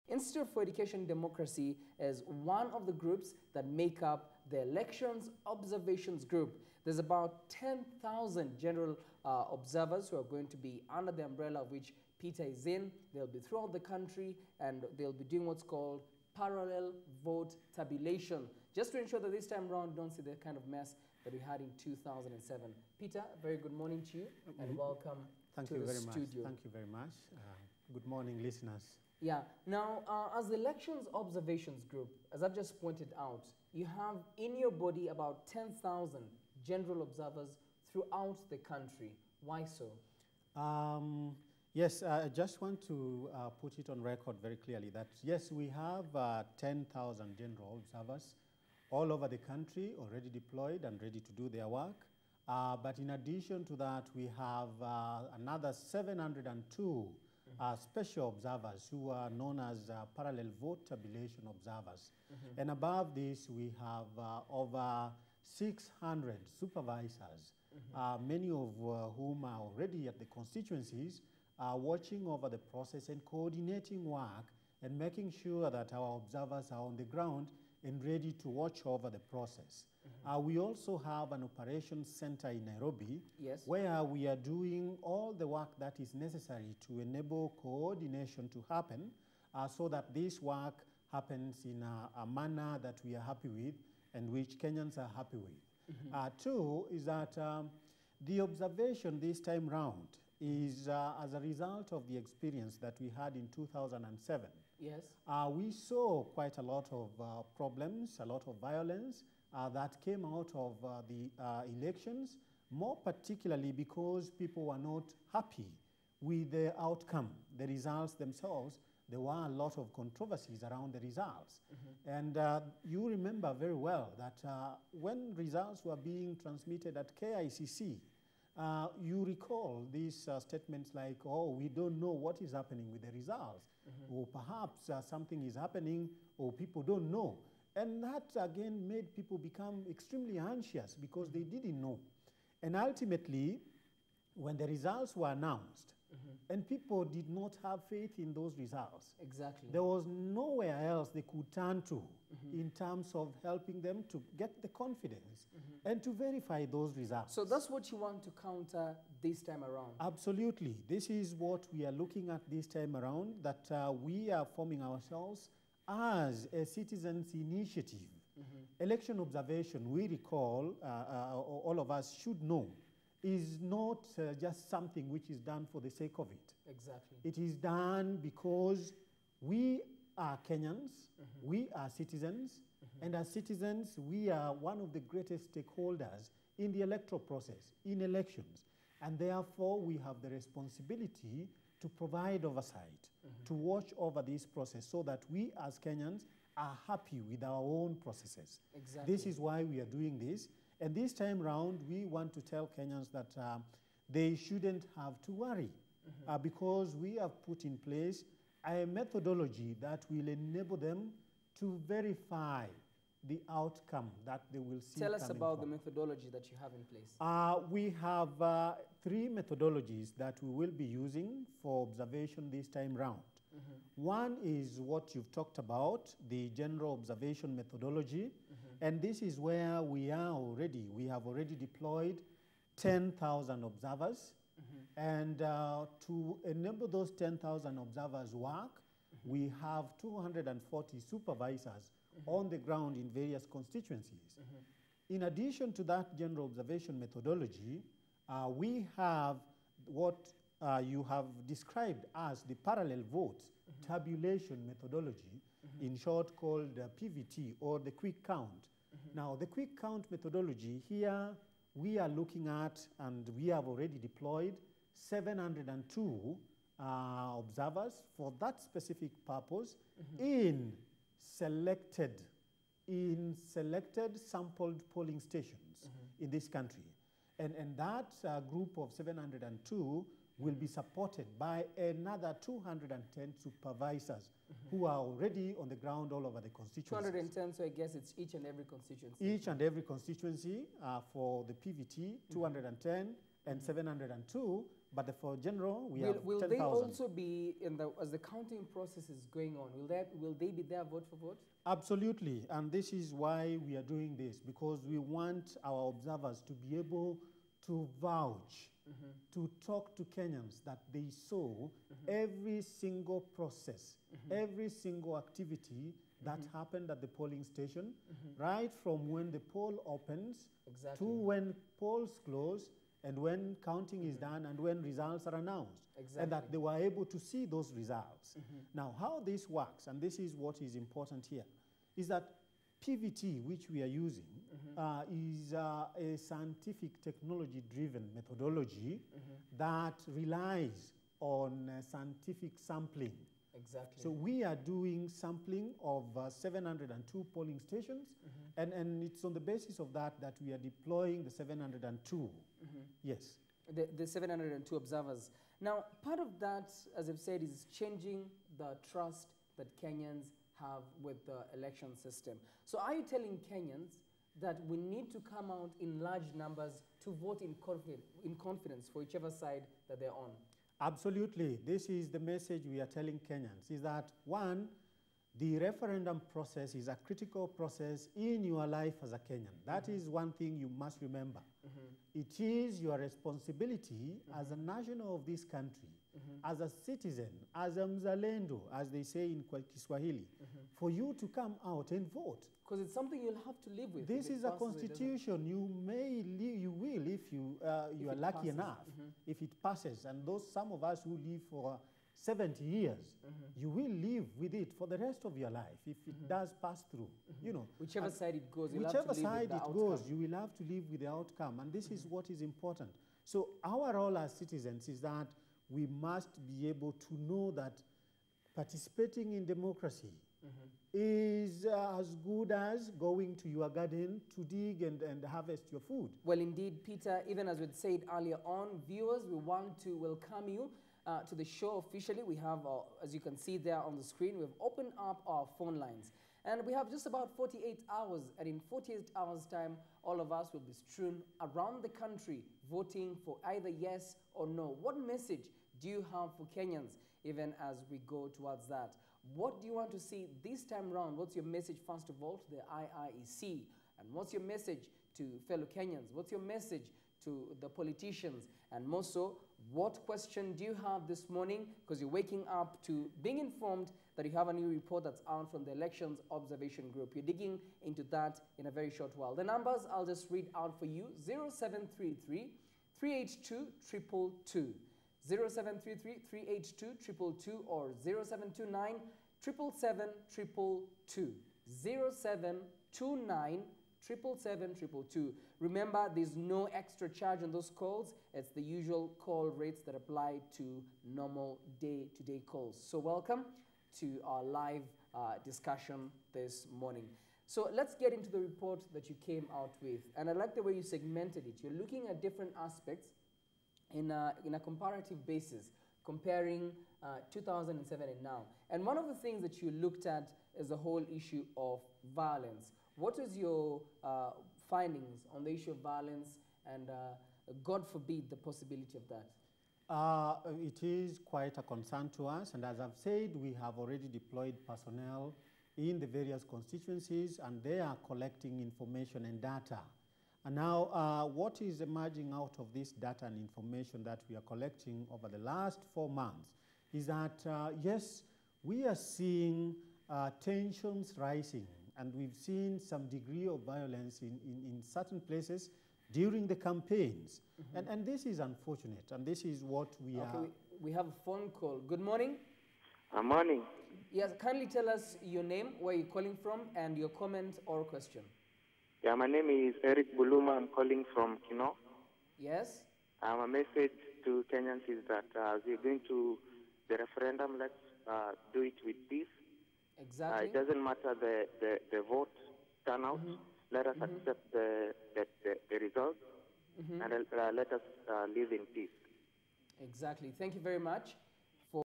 Institute for Education and Democracy is one of the groups that make up the Elections Observations Group. There's about 10,000 general observers who are going to be under the umbrella of which Peter is in. They'll be throughout the country and they'll be doing what's called parallel vote tabulation, just to ensure that this time around don't see the kind of mess that we had in 2007. Peter, very good morning to you and welcome to the studio. Thank you very much. Good morning, listeners. Yeah. Now, as the Elections Observations Group, as I've just pointed out, you have in your body about 10,000 general observers throughout the country. Why so? Yes, I just want to put it on record very clearly that, yes, we have 10,000 general observers all over the country already deployed and ready to do their work. But in addition to that, we have another 702 special observers who are known as parallel vote tabulation observers. And above this, we have over 600 supervisors, many of whom are already at the constituencies, watching over the process and coordinating work and making sure that our observers are on the ground and ready to watch over the process. We also have an operations center in Nairobi, yes, where we are doing all the work that is necessary to enable coordination to happen so that this work happens in a manner that we are happy with and which Kenyans are happy with. Two is that the observation this time round is as a result of the experience that we had in 2007. Yes. We saw quite a lot of problems, a lot of violence that came out of the elections, more particularly because people were not happy with the outcome, the results themselves. There were a lot of controversies around the results. And you remember very well that when results were being transmitted at KICC, you recall these statements like, oh, we don't know what is happening with the results, or perhaps something is happening, or people don't know. And that, again, made people become extremely anxious because they didn't know. And ultimately, when the results were announced, and people did not have faith in those results. Exactly. There was nowhere else they could turn to in terms of helping them to get the confidence and to verify those results. So that's what you want to counter this time around? Absolutely. This is what we are looking at this time around, that we are forming ourselves as a citizens' initiative. Election observation, we recall, all of us should know, is not just something which is done for the sake of it. Exactly. It is done because we are Kenyans, we are citizens, and as citizens, we are one of the greatest stakeholders in the electoral process, in elections. And therefore, we have the responsibility to provide oversight, to watch over this process so that we as Kenyans are happy with our own processes. Exactly. This is why we are doing this. And this time round, we want to tell Kenyans that they shouldn't have to worry because we have put in place a methodology that will enable them to verify the outcome that they will see. Tell us about the methodology that you have in place. We have three methodologies that we will be using for observation this time round. One is what you've talked about, the general observation methodology. And this is where we have already deployed 10,000 observers. And to enable those 10,000 observers work, we have 240 supervisors on the ground in various constituencies. In addition to that general observation methodology, we have what you have described as the parallel vote tabulation methodology, in short called PVT, or the quick count. Now, the quick count methodology here, we are looking at, and we have already deployed 702 observers for that specific purpose in selected sampled polling stations in this country. And that group of 702 will be supported by another 210 supervisors who are already on the ground all over the constituencies. 210, so I guess it's each and every constituency. Each and every constituency for the PVT, 210 and 702 but for general, we have 10,000. Will they also be, as the counting process is going on, will they be there vote for vote? Absolutely, and this is why we are doing this, because we want our observers to be able to vouch, to talk to Kenyans that they saw every single process, every single activity that happened at the polling station, right from when the poll opens to when polls close and when counting is done and when results are announced. And that they were able to see those results. Now, how this works, and this is what is important here, is that PVT, which we are using, is a scientific technology-driven methodology that relies on scientific sampling. Exactly. So we are doing sampling of 702 polling stations, and it's on the basis of that that we are deploying the 702. Yes. The 702 observers. Now, part of that, as I've said, is changing the trust that Kenyans have with the election system. So are you telling Kenyans that we need to come out in large numbers to vote in confidence for whichever side that they're on? Absolutely. This is the message we are telling Kenyans, is that, one, the referendum process is a critical process in your life as a Kenyan. That is one thing you must remember. It is your responsibility as a national of this country, as a citizen, as a mzalendo, as they say in Kiswahili, for you to come out and vote. Because it's something you'll have to live with. This is a constitution. You will if you are lucky enough, if it passes. And some of us who live for 70 years, you will live with it for the rest of your life if it does pass through. You know, whichever side it goes, you'll whichever have to live side with the it outcome. goes, you will have to live with the outcome. And this is what is important. So our role as citizens is that we must be able to know that participating in democracy is as good as going to your garden to dig and harvest your food. Well, indeed, Peter, even as we said earlier on, viewers, we want to welcome you to the show officially. We have, as you can see there on the screen, we've opened up our phone lines. And we have just about 48 hours, and in 48 hours' time, all of us will be strewn around the country voting for either yes or no. What message do you have for Kenyans, even as we go towards that? What do you want to see this time around? What's your message, first of all, to the IIEC? And what's your message to fellow Kenyans? What's your message to the politicians? And more so, what question do you have this morning? Because you're waking up to being informed that you have a new report that's out from the Elections Observation Group. You're digging into that in a very short while. The numbers I'll just read out for you: 0733 382 222, 0733 382 222, or 0729 777 222, 0729 777 222. Remember, there's no extra charge on those calls. It's the usual call rates that apply to normal day-to-day calls. So welcome to our live discussion this morning. So let's get into the report that you came out with. And I like the way you segmented it. You're looking at different aspects in a comparative basis, comparing 2007 and now. And one of the things that you looked at is the whole issue of violence. What is your findings on the issue of violence and, God forbid, the possibility of that? It is quite a concern to us, and as I've said, we have already deployed personnel in the various constituencies, and they are collecting information and data. And now, what is emerging out of this data and information that we are collecting over the last 4 months is that, yes, we are seeing tensions rising, and we've seen some degree of violence in certain places during the campaigns. And this is unfortunate, and this is what we are... We have a phone call. Good morning. Morning. Yes, kindly tell us your name, where you're calling from, and your comment or question. Yeah, my name is Eric Buluma. I'm calling from Kino. Yes. My message to Kenyans is that as we're going to the referendum, let's do it with peace. Exactly. It doesn't matter the vote turnout. Let us accept the result, and let us live in peace. Exactly. Thank you very much.